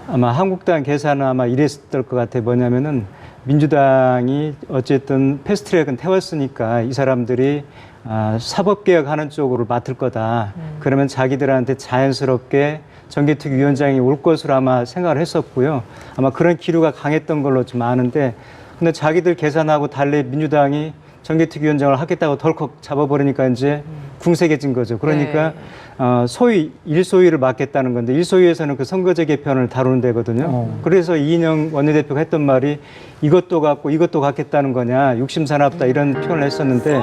아마 한국당 계산은 아마 이랬을 것 같아. 뭐냐면은 민주당이 어쨌든 패스트트랙은 태웠으니까 이 사람들이 사법개혁하는 쪽으로 맡을 거다. 그러면 자기들한테 자연스럽게 정개특위위원장이 올 것으로 아마 생각을 했었고요. 아마 그런 기류가 강했던 걸로 좀 아는데, 근데 자기들 계산하고 달리 민주당이 정개특위위원장을 하겠다고 덜컥 잡아버리니까 이제 궁색해진 거죠. 그러니까 소위 일소위를 맡겠다는 건데, 일소위에서는 그 선거제 개편을 다루는 데거든요. 그래서 이인영 원내대표가 했던 말이 이것도 갖고 이것도 갖겠다는 거냐, 육심산업다, 이런 표현을 했었는데,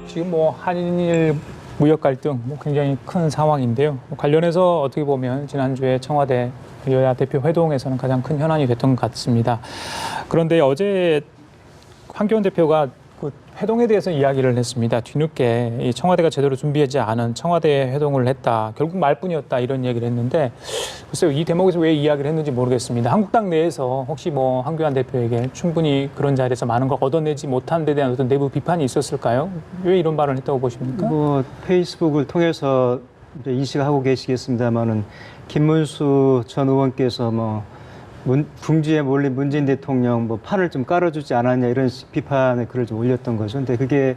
지금 뭐 한일 무역 갈등 굉장히 큰 상황인데요. 관련해서 어떻게 보면 지난주에 청와대 여야 대표 회동에서는 가장 큰 현안이 됐던 것 같습니다. 그런데 어제 황교안 대표가 그 회동에 대해서 이야기를 했습니다. 뒤늦게 이 청와대가 제대로 준비하지 않은 청와대 회동을 했다. 결국 말뿐이었다, 이런 얘기를 했는데, 글쎄요, 이 대목에서 왜 이야기를 했는지 모르겠습니다. 한국당 내에서 혹시 뭐 황교안 대표에게 충분히 그런 자리에서 많은 걸 얻어내지 못한 데 대한 어떤 내부 비판이 있었을까요? 왜 이런 발언을 했다고 보십니까? 뭐 페이스북을 통해서 이제 인식하고 계시겠습니다만은, 김문수 전 의원께서 뭐 궁지에 몰린 문재인 대통령 뭐 판을 좀 깔아주지 않았냐, 이런 비판의 글을 좀 올렸던 거죠. 근데 그게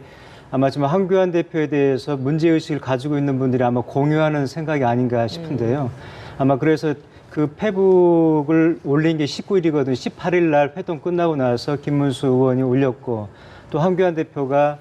아마 지금 황교안 대표에 대해서 문제의식을 가지고 있는 분들이 아마 공유하는 생각이 아닌가 싶은데요. 아마 그래서 그 페북을 올린 게 19일이거든요. 18일 날 회동 끝나고 나서 김문수 의원이 올렸고, 또 황교안 대표가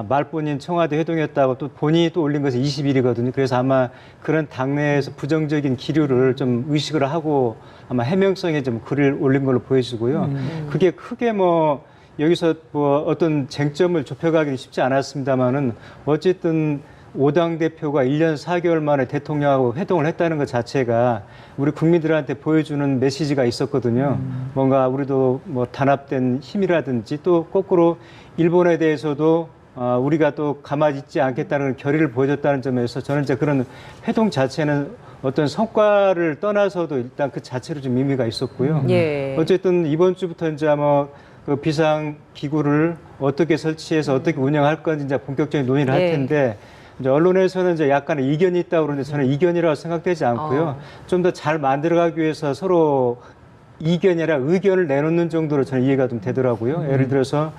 말뿐인 청와대 회동이었다고 또 본인이 또 올린 것이 20일이거든요. 그래서 아마 그런 당내에서 부정적인 기류를 좀 의식을 하고 아마 해명성에 좀 글을 올린 걸로 보여지고요. 그게 크게 뭐 여기서 뭐 어떤 쟁점을 좁혀가기는 쉽지 않았습니다만은, 어쨌든 5당 대표가 1년 4개월 만에 대통령하고 회동을 했다는 것 자체가 우리 국민들한테 보여주는 메시지가 있었거든요. 뭔가 우리도 뭐 단합된 힘이라든지, 또 거꾸로 일본에 대해서도 우리가 또 가만히 있지 않겠다는 결의를 보여줬다는 점에서, 저는 이제 그런 회동 자체는 어떤 성과를 떠나서도 일단 그 자체로 좀 의미가 있었고요. 예. 어쨌든 이번 주부터 이제 아마 그 비상기구를 어떻게 설치해서 어떻게 운영할 건지 이제 본격적인 논의를 할 텐데, 이제 언론에서는 이제 약간의 이견이 있다고 그러는데, 저는 이견이라고 생각되지 않고요. 좀 더 잘 만들어가기 위해서 서로 이견이 아니라 의견을 내놓는 정도로 저는 이해가 좀 되더라고요. 예를 들어서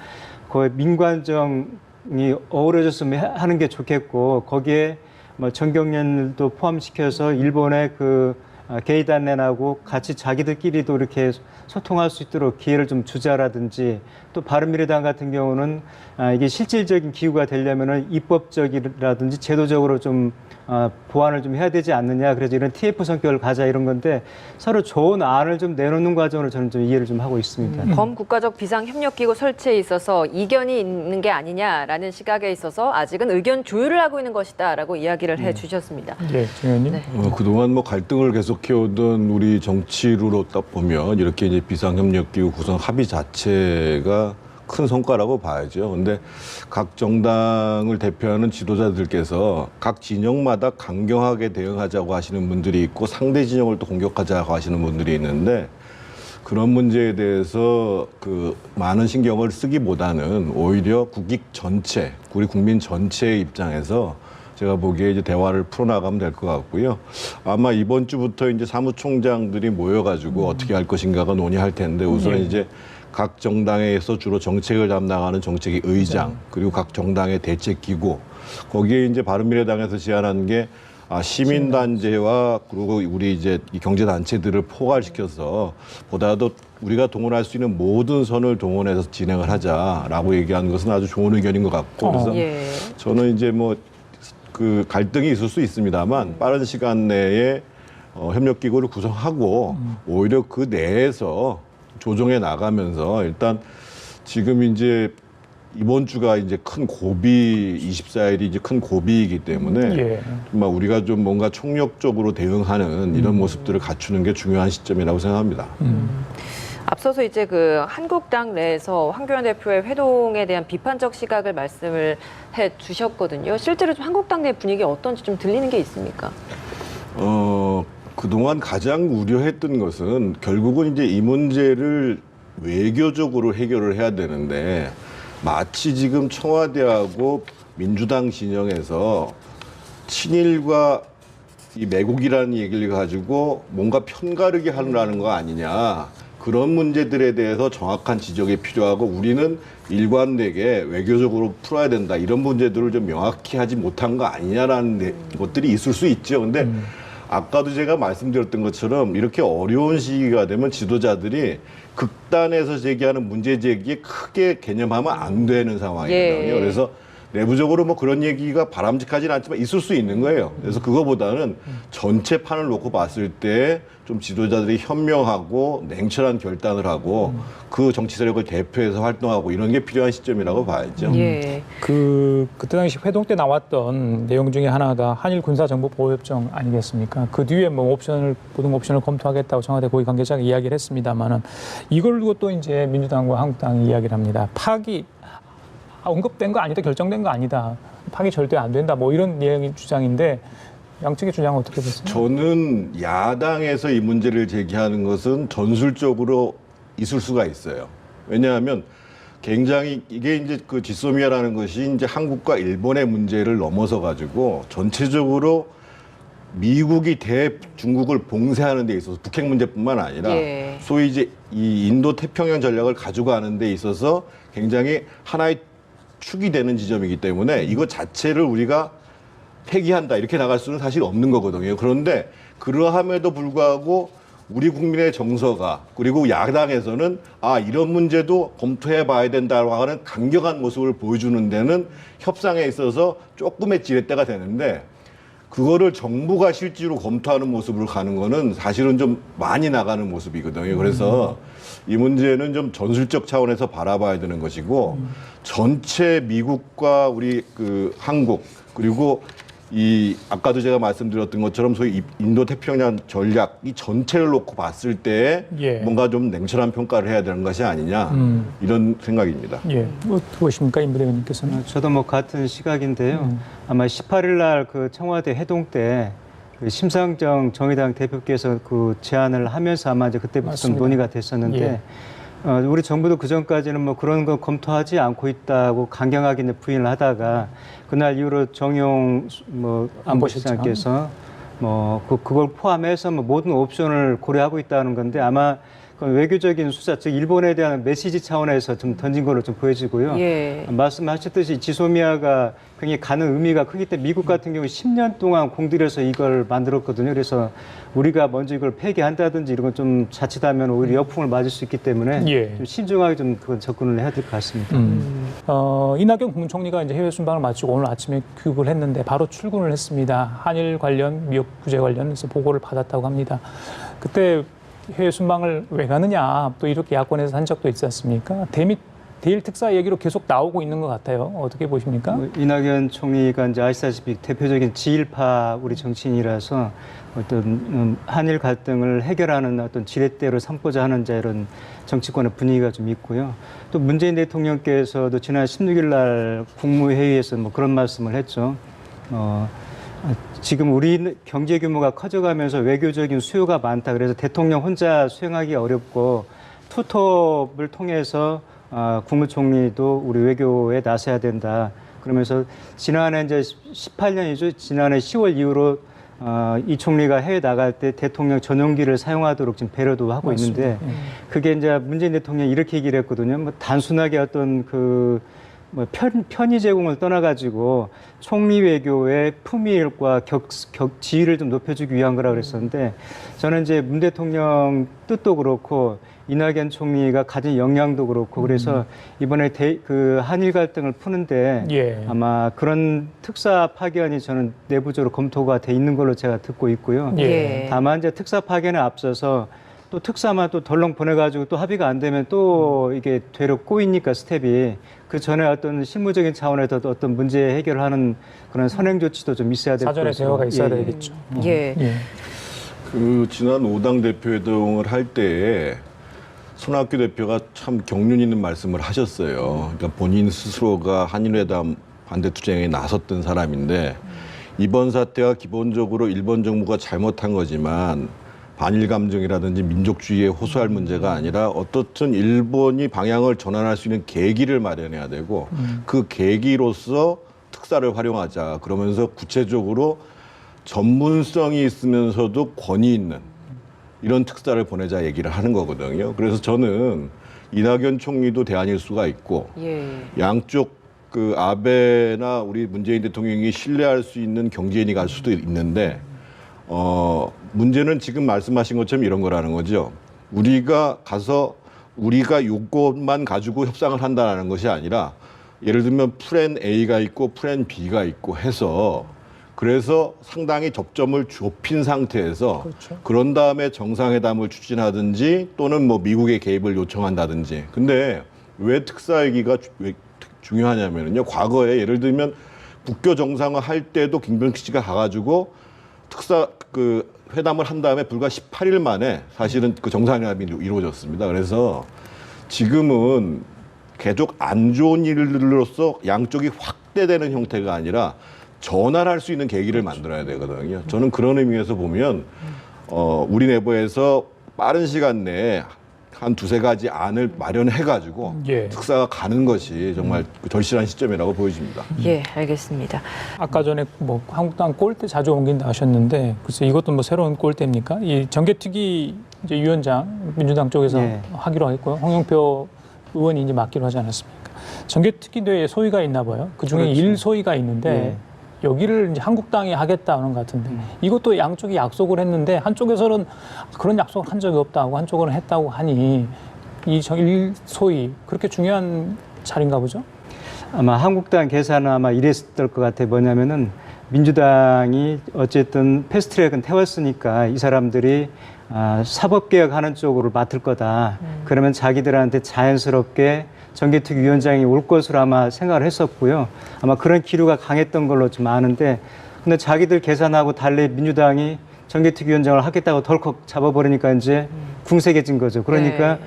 거의 민관정이 어우러졌으면 하는 게 좋겠고, 거기에 뭐 정경련도 포함시켜서 일본의 그 게이단nen하고 같이 자기들끼리도 이렇게 소통할 수 있도록 기회를 좀 주자라든지, 또 바른미래당 같은 경우는 이게 실질적인 기구가 되려면은 입법적이라든지 제도적으로 좀 보완을 좀 해야 되지 않느냐, 그래서 이런 TF 성격을 가자, 이런 건데, 서로 좋은 안을 좀 내놓는 과정으로 저는 좀 이해를 좀 하고 있습니다. 범국가적 비상협력기구 설치에 있어서 이견이 있는 게 아니냐라는 시각에 있어서 아직은 의견 조율을 하고 있는 것이다라고 이야기를 해주셨습니다. 예, 정 의원님. 네. 그동안 뭐 갈등을 계속해오던 우리 정치로 딱 보면 이렇게 이제 비상협력기구 구성 합의 자체가 큰 성과라고 봐야죠. 근데 각 정당을 대표하는 지도자들께서 각 진영마다 강경하게 대응하자고 하시는 분들이 있고, 상대 진영을 또 공격하자고 하시는 분들이 있는데, 그런 문제에 대해서 그 많은 신경을 쓰기보다는 오히려 국익 전체, 우리 국민 전체의 입장에서 제가 보기에 이제 대화를 풀어나가면 될 것 같고요. 아마 이번 주부터 이제 사무총장들이 모여가지고 어떻게 할 것인가가 논의할 텐데, 우선 이제 각 정당에서 주로 정책을 담당하는 정책위 의장, 그리고 각 정당의 대책기구, 거기에 이제 바른미래당에서 제안한 게 시민단체와 그리고 우리 이제 경제단체들을 포괄시켜서 보다도 우리가 동원할 수 있는 모든 선을 동원해서 진행을 하자라고 얘기하는 것은 아주 좋은 의견인 것 같고, 그래서 저는 이제 뭐 그 갈등이 있을 수 있습니다만 빠른 시간 내에 협력기구를 구성하고 오히려 그 내에서 조정해 나가면서, 일단 지금 이제 이번 주가 이제 큰 고비, 24일이 이제 큰 고비이기 때문에 정말 우리가 좀 뭔가 총력적으로 대응하는 이런 모습들을 갖추는 게 중요한 시점이라고 생각합니다. 앞서서 이제 그 한국당 내에서 황교안 대표의 회동에 대한 비판적 시각을 말씀을 해 주셨거든요. 실제로 좀 한국당 내 분위기 어떤지 좀 들리는 게 있습니까? 그동안 가장 우려했던 것은 결국은 이제 이 문제를 외교적으로 해결을 해야 되는데, 마치 지금 청와대하고 민주당 진영에서 친일과 이 매국이라는 얘기를 가지고 뭔가 편가르기 하려는 거 아니냐. 그런 문제들에 대해서 정확한 지적이 필요하고 우리는 일관되게 외교적으로 풀어야 된다. 이런 문제들을 좀 명확히 하지 못한 거 아니냐라는 것들이 있을 수 있죠. 근데 아까도 제가 말씀드렸던 것처럼 이렇게 어려운 시기가 되면 지도자들이 극단에서 제기하는 문제 제기에 크게 개념하면 안 되는 상황이거든요. 예. 그래서 내부적으로 뭐 그런 얘기가 바람직하지는 않지만 있을 수 있는 거예요. 그래서 그거보다는 전체 판을 놓고 봤을 때 좀 지도자들이 현명하고 냉철한 결단을 하고 그 정치 세력을 대표해서 활동하고 이런 게 필요한 시점이라고 봐야죠. 예. 그때 당시 회동 때 나왔던 내용 중에 하나가 한일 군사정보보호협정 아니겠습니까? 그 뒤에 뭐 모든 옵션을 검토하겠다고 청와대 고위 관계자가 이야기를 했습니다만은 이걸 두고 또 이제 민주당과 한국당이 이야기를 합니다. 파기 언급된 거 아니다, 결정된 거 아니다, 파기 절대 안 된다, 뭐 이런 내용의 주장인데 양측의 주장은 어떻게 보세요? 저는 야당에서 이 문제를 제기하는 것은 전술적으로 있을 수가 있어요. 왜냐하면 굉장히 이게 이제 그 지소미아라는 것이 이제 한국과 일본의 문제를 넘어서 가지고 전체적으로 미국이 중국을 봉쇄하는 데 있어서 북핵 문제뿐만 아니라 예. 소위 이제 이 인도 태평양 전략을 가져가는 데 있어서 굉장히 하나의 축이 되는 지점이기 때문에 이것 자체를 우리가 폐기한다 이렇게 나갈 수는 사실 없는 거거든요. 그런데 그러함에도 불구하고 우리 국민의 정서가 그리고 야당에서는 이런 문제도 검토해 봐야 된다고 하는 강경한 모습을 보여주는 데는 협상에 있어서 조금의 지렛대가 되는데 그거를 정부가 실제로 검토하는 모습으로 가는 거는 사실은 좀 많이 나가는 모습이거든요. 그래서 이 문제는 좀 전술적 차원에서 바라봐야 되는 것이고 전체 미국과 우리 그 한국 그리고 이 아까도 제가 말씀드렸던 것처럼 소위 인도 태평양 전략 이 전체를 놓고 봤을 때 예. 뭔가 좀 냉철한 평가를 해야 되는 것이 아니냐 이런 생각입니다. 예, 어떻게 보십니까, 임 부대변인께서는? 저도 뭐 같은 시각인데요. 아마 18일 날 그 청와대 회동 때 그 심상정 정의당 대표께서 그 제안을 하면서 아마 이제 그때부터 좀 맞습니다. 논의가 됐었는데 예. 우리 정부도 그 전까지는 뭐 그런 거 검토하지 않고 있다고 강경하게 이제 부인을 하다가 그날 이후로 정용 뭐 안보실장께서 뭐 그걸 포함해서 뭐 모든 옵션을 고려하고 있다는 건데 아마 그 외교적인 수사, 즉 일본에 대한 메시지 차원에서 좀 던진 걸로 좀 보여지고요. 예. 말씀하셨듯이 지소미아가 굉장히 가는 의미가 크기 때문에 미국 같은 경우 10년 동안 공들여서 이걸 만들었거든요. 그래서 우리가 먼저 이걸 폐기한다든지 이런 건 좀 자칫하면 오히려 역풍을 맞을 수 있기 때문에 예. 좀 신중하게 좀 그건 접근을 해야 될 것 같습니다. 이낙연 국무총리가 이제 해외 순방을 마치고 오늘 아침에 귀국을 했는데 바로 출근을 했습니다. 한일 관련 미역 부재 관련해서 보고를 받았다고 합니다. 그때 해외 순방을 왜 가느냐 또 이렇게 야권에서 한 적도 있지 않습니까? 대일 특사 얘기로 계속 나오고 있는 것 같아요. 어떻게 보십니까? 뭐 이낙연 총리가 이제 아시다시피 대표적인 지일파 우리 정치인이라서 어떤 한일 갈등을 해결하는 어떤 지렛대로 삼고자 하는 이런 정치권의 분위기가 좀 있고요. 또 문재인 대통령께서도 지난 16일 날 국무회의에서 뭐 그런 말씀을 했죠. 지금 우리 경제 규모가 커져가면서 외교적인 수요가 많다. 그래서 대통령 혼자 수행하기 어렵고 투톱을 통해서 국무총리도 우리 외교에 나서야 된다. 그러면서 지난해 이제 18년이죠. 지난해 10월 이후로 이 총리가 해외 나갈 때 대통령 전용기를 사용하도록 지금 배려도 하고 맞습니다. 있는데 그게 이제 문재인 대통령이 이렇게 얘기를 했거든요. 뭐 단순하게 어떤 편의 제공을 떠나가지고 총리 외교의 품위과 지위를 좀 높여주기 위한 거라고 그랬었는데 저는 이제 문 대통령 뜻도 그렇고 이낙연 총리가 가진 역량도 그렇고 그래서 이번에 그 한일 갈등을 푸는데 예. 아마 그런 특사 파견이 저는 내부적으로 검토가 돼 있는 걸로 제가 듣고 있고요. 예. 다만 이제 특사 파견에 앞서서 또 특사만 또 덜렁 보내가지고 또 합의가 안 되면 또 이게 되려 꼬이니까 스텝이 그 전에 어떤 실무적인 차원에서 어떤 문제 해결하는 그런 선행 조치도 좀 있어야 될 것 같아요. 사전에 대화가 있어야 되겠죠. 예. 예. 그 지난 5당 대표회동을 할 때에 손학규 대표가 참 경륜 있는 말씀을 하셨어요. 그러니까 본인 스스로가 한일회담 반대 투쟁에 나섰던 사람인데 이번 사태가 기본적으로 일본 정부가 잘못한 거지만 반일 감정이라든지 민족주의에 호소할 문제가 아니라 어떻든 일본이 방향을 전환할 수 있는 계기를 마련해야 되고 그 계기로서 특사를 활용하자. 그러면서 구체적으로 전문성이 있으면서도 권위 있는 이런 특사를 보내자 얘기를 하는 거거든요. 그래서 저는 이낙연 총리도 대안일 수가 있고 예. 양쪽 그 아베나 우리 문재인 대통령이 신뢰할 수 있는 경제인이 갈 수도 있는데 문제는 지금 말씀하신 것처럼 이런 거라는 거죠. 우리가 가서 우리가 요것만 가지고 협상을 한다는 것이 아니라 예를 들면 플랜 A가 있고 플랜 B가 있고 해서 그래서 상당히 접점을 좁힌 상태에서 그렇죠. 그런 다음에 정상회담을 추진하든지 또는 뭐 미국의 개입을 요청한다든지. 근데 왜 특사 얘기가 왜 중요하냐면요. 과거에 예를 들면 국교 정상화 할 때도 김병기 씨가 가가지고 특사 그 회담을 한 다음에 불과 18일 만에 사실은 그 정상회담이 이루어졌습니다. 그래서 지금은 계속 안 좋은 일로서 양쪽이 확대되는 형태가 아니라 전환할 수 있는 계기를 만들어야 되거든요. 저는 그런 의미에서 보면 우리 내부에서 빠른 시간 내에 한 두세 가지 안을 마련해가지고 예. 특사가 가는 것이 정말 절실한 시점이라고 보여집니다. 예, 알겠습니다. 아까 전에 뭐 한국당 꼴대 자주 옮긴다 하셨는데 글쎄 이것도 뭐 새로운 꼴대입니까? 이 정개특위 이제 위원장 민주당 쪽에서 네. 하기로 했고요. 홍영표 의원이 이제 맡기로 하지 않았습니까? 정개특위도에 소위가 있나 봐요. 그 중에 그렇죠. 1소위가 있는데 네. 여기를 이제 한국당이 하겠다는 것 같은데 이것도 양쪽이 약속을 했는데 한쪽에서는 그런 약속을 한 적이 없다고 한쪽은 했다고 하니 이 1소위 그렇게 중요한 자리인가 보죠? 아마 한국당 계산은 아마 이랬을 것 같아요. 뭐냐면은 민주당이 어쨌든 패스트트랙은 태웠으니까 이 사람들이 사법개혁하는 쪽으로 맡을 거다. 그러면 자기들한테 자연스럽게 정개특위 위원장이 올 것으로 아마 생각을 했었고요. 아마 그런 기류가 강했던 걸로 좀 아는데, 근데 자기들 계산하고 달리 민주당이 정개특위 위원장을 하겠다고 덜컥 잡아버리니까 이제 궁색해진 거죠. 그러니까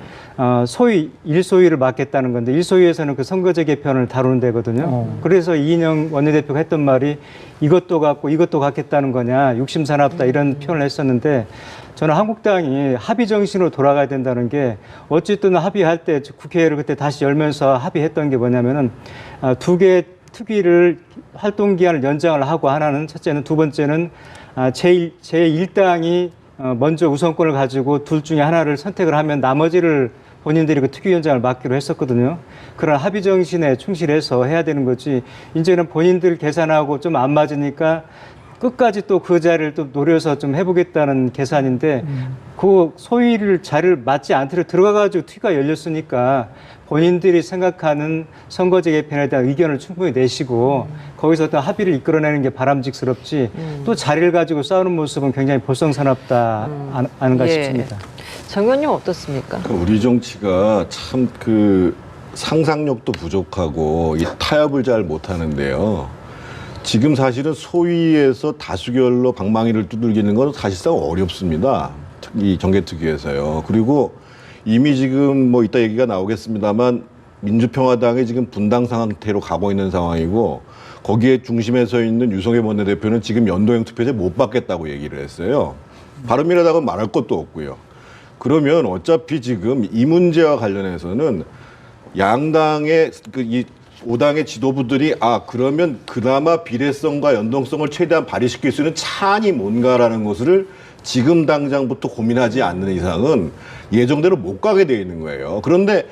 소위 1소위를 맡겠다는 건데 1소위에서는 그 선거제 개편을 다루는 데거든요. 그래서 이인영 원내대표가 했던 말이 이것도 갖고 이것도 갖겠다는 거냐, 육심산업다 이런 표현을 했었는데 저는 한국당이 합의 정신으로 돌아가야 된다는 게 어쨌든 합의할 때 국회를 그때 다시 열면서 합의했던 게 뭐냐면은 두 개의 특위를 활동 기한을 연장을 하고 하나는 첫째는 두 번째는 제1당이 먼저 우선권을 가지고 둘 중에 하나를 선택을 하면 나머지를 본인들이 그 특위위원장을 맡기로 했었거든요. 그런 합의 정신에 충실해서 해야 되는 거지. 이제는 본인들 계산하고 좀 안 맞으니까 끝까지 또 그 자리를 또 노려서 좀 해보겠다는 계산인데 그 소위를 자리를 맞지 않도록 들어가가지고 특위가 열렸으니까 본인들이 생각하는 선거제 개편에 대한 의견을 충분히 내시고 거기서 어떤 합의를 이끌어내는 게 바람직스럽지 또 자리를 가지고 싸우는 모습은 굉장히 볼썽사납다 아는가 예. 싶습니다. 정 의원님 어떻습니까? 우리 정치가 참 그 상상력도 부족하고 이 타협을 잘 못하는데요. 지금 사실은 소위에서 다수결로 방망이를 두들기는 건 사실상 어렵습니다. 이 정개특위에서요. 그리고 이미 지금 뭐 이따 얘기가 나오겠습니다만 민주평화당이 지금 분당 상태로 가고 있는 상황이고 거기에 중심에 서 있는 유성엽 원내대표는 지금 연동형 투표제 못 받겠다고 얘기를 했어요. 바른미래당은 말할 것도 없고요. 그러면 어차피 지금 이 문제와 관련해서는 양당의 이 5당의 지도부들이 그러면 그나마 비례성과 연동성을 최대한 발휘시킬 수 있는 차안이 뭔가라는 것을 지금 당장부터 고민하지 않는 이상은 예정대로 못 가게 돼 있는 거예요. 그런데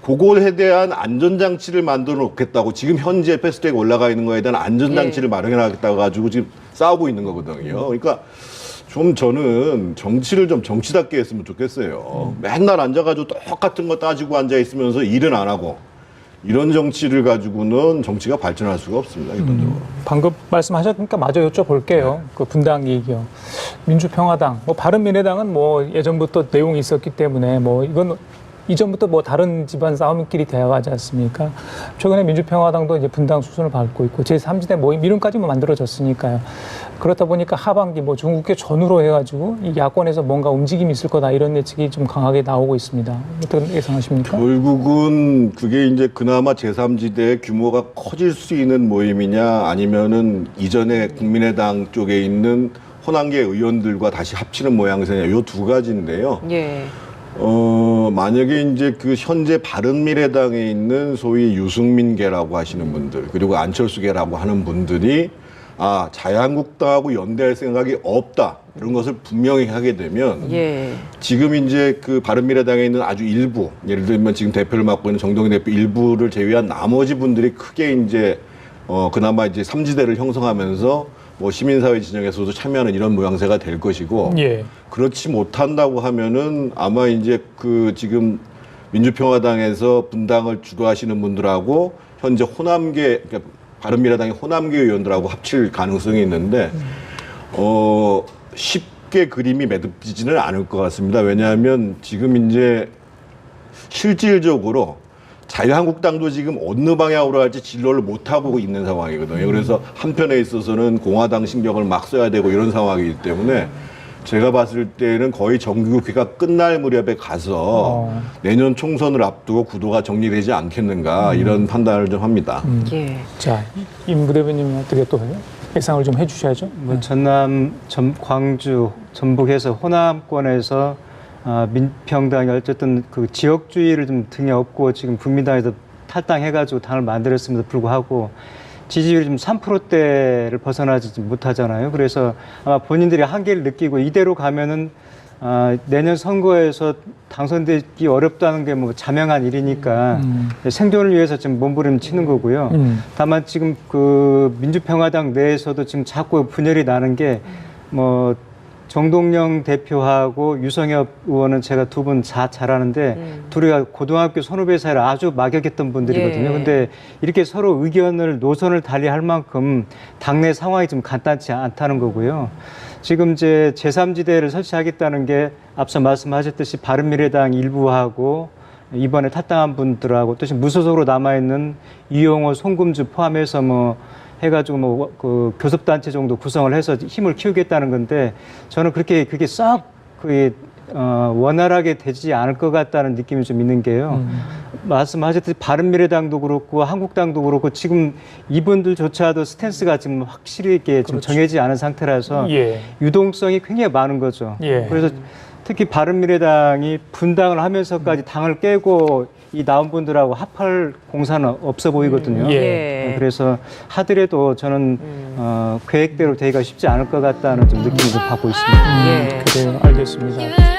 그거에 대한 안전장치를 만들어 놓겠다고 지금 현재 패스트트랙 올라가 있는 거에 대한 안전장치를 마련해 놨다고 가지고 지금 싸우고 있는 거거든요. 그러니까 좀 저는 정치를 좀 정치답게 했으면 좋겠어요. 맨날 앉아가지고 똑같은 거 따지고 앉아 있으면서 일은 안 하고 이런 정치를 가지고는 정치가 발전할 수가 없습니다. 기본적으로. 방금 말씀하셨으니까 마저 여쭤볼게요. 그 분당 얘기요. 민주평화당, 뭐 바른미래당은 뭐 예전부터 내용이 있었기 때문에 뭐 이건 이전부터 뭐 다른 집안 싸움끼리 되어가지 않습니까? 최근에 민주평화당도 이제 분당 수순을 밟고 있고 제3지대 모임 이름까지 뭐 만들어졌으니까요. 그렇다 보니까 하반기 뭐 중국계 전후로 해가지고 이 야권에서 뭔가 움직임이 있을 거다 이런 예측이 좀 강하게 나오고 있습니다. 어떻게 예상하십니까? 결국은 그게 이제 그나마 제3지대의 규모가 커질 수 있는 모임이냐 아니면은 이전에 국민의당 쪽에 있는 호남계 의원들과 다시 합치는 모양새냐 요 두 가지인데요. 예. 만약에 이제 그 현재 바른미래당에 있는 소위 유승민계라고 하시는 분들, 그리고 안철수계라고 하는 분들이 자유한국당하고 연대할 생각이 없다. 이런 것을 분명히 하게 되면 예. 지금 이제 그 바른미래당에 있는 아주 일부, 예를 들면 지금 대표를 맡고 있는 정동영 대표 일부를 제외한 나머지 분들이 크게 이제 그나마 이제 삼지대를 형성하면서 뭐 시민사회 진영에서도 참여하는 이런 모양새가 될 것이고 예. 그렇지 못한다고 하면은 아마 이제 그 지금 민주평화당에서 분당을 주도하시는 분들하고 현재 호남계, 그러니까 바른미래당의 호남계 의원들하고 합칠 가능성이 있는데 쉽게 그림이 매듭지지는 않을 것 같습니다. 왜냐하면 지금 이제 실질적으로 자유한국당도 지금 어느 방향으로 할지 진로를 못하고 있는 상황이거든요. 그래서 한편에 있어서는 공화당 신경을 막 써야 되고 이런 상황이기 때문에 제가 봤을 때는 거의 정기국회가 끝날 무렵에 가서 내년 총선을 앞두고 구도가 정리되지 않겠는가 이런 판단을 좀 합니다. 예. 자, 임 부대변인 어떻게 또 예상을 좀 해주셔야죠. 뭐 전남, 광주, 전북에서 호남권에서 민평당이 어쨌든 그 지역주의를 좀 등에 업고 지금 국민당에서 탈당해가지고 당을 만들었음에도 불구하고 지지율이 좀 3%대를 벗어나지 못하잖아요. 그래서 아마 본인들이 한계를 느끼고 이대로 가면은 내년 선거에서 당선되기 어렵다는 게 뭐 자명한 일이니까 생존을 위해서 지금 몸부림 치는 거고요. 다만 지금 그 민주평화당 내에서도 지금 자꾸 분열이 나는 게 뭐 정동영 대표하고 유성엽 의원은 제가 두 분 잘 아는데 둘이 고등학교 선후배 사이를 아주 막역했던 분들이거든요. 예. 근데 이렇게 서로 의견을 노선을 달리할 만큼 당내 상황이 좀 간단치 않다는 거고요. 지금 이제 제3지대를 설치하겠다는 게 앞서 말씀하셨듯이 바른미래당 일부하고 이번에 탈당한 분들하고 또 지금 무소속으로 남아있는 이용호, 송금주 포함해서 뭐 해가지고 뭐 그 교섭단체 정도 구성을 해서 힘을 키우겠다는 건데 저는 그게 썩 원활하게 되지 않을 것 같다는 느낌이 좀 있는 게요. 말씀하셨듯이 바른미래당도 그렇고 한국당도 그렇고 지금 이분들조차도 스탠스가 지금 확실히 이렇게 좀 정해지지 않은 상태라서 예. 유동성이 굉장히 많은 거죠. 예. 그래서 특히 바른미래당이 분당을 하면서까지 당을 깨고 이 나온 분들하고 합할 공사는 없어 보이거든요. 예. 그래서 하더라도 저는 계획대로 되기가 쉽지 않을 것 같다는 좀 느낌을 좀 받고 있습니다. 예. 그래요. 알겠습니다.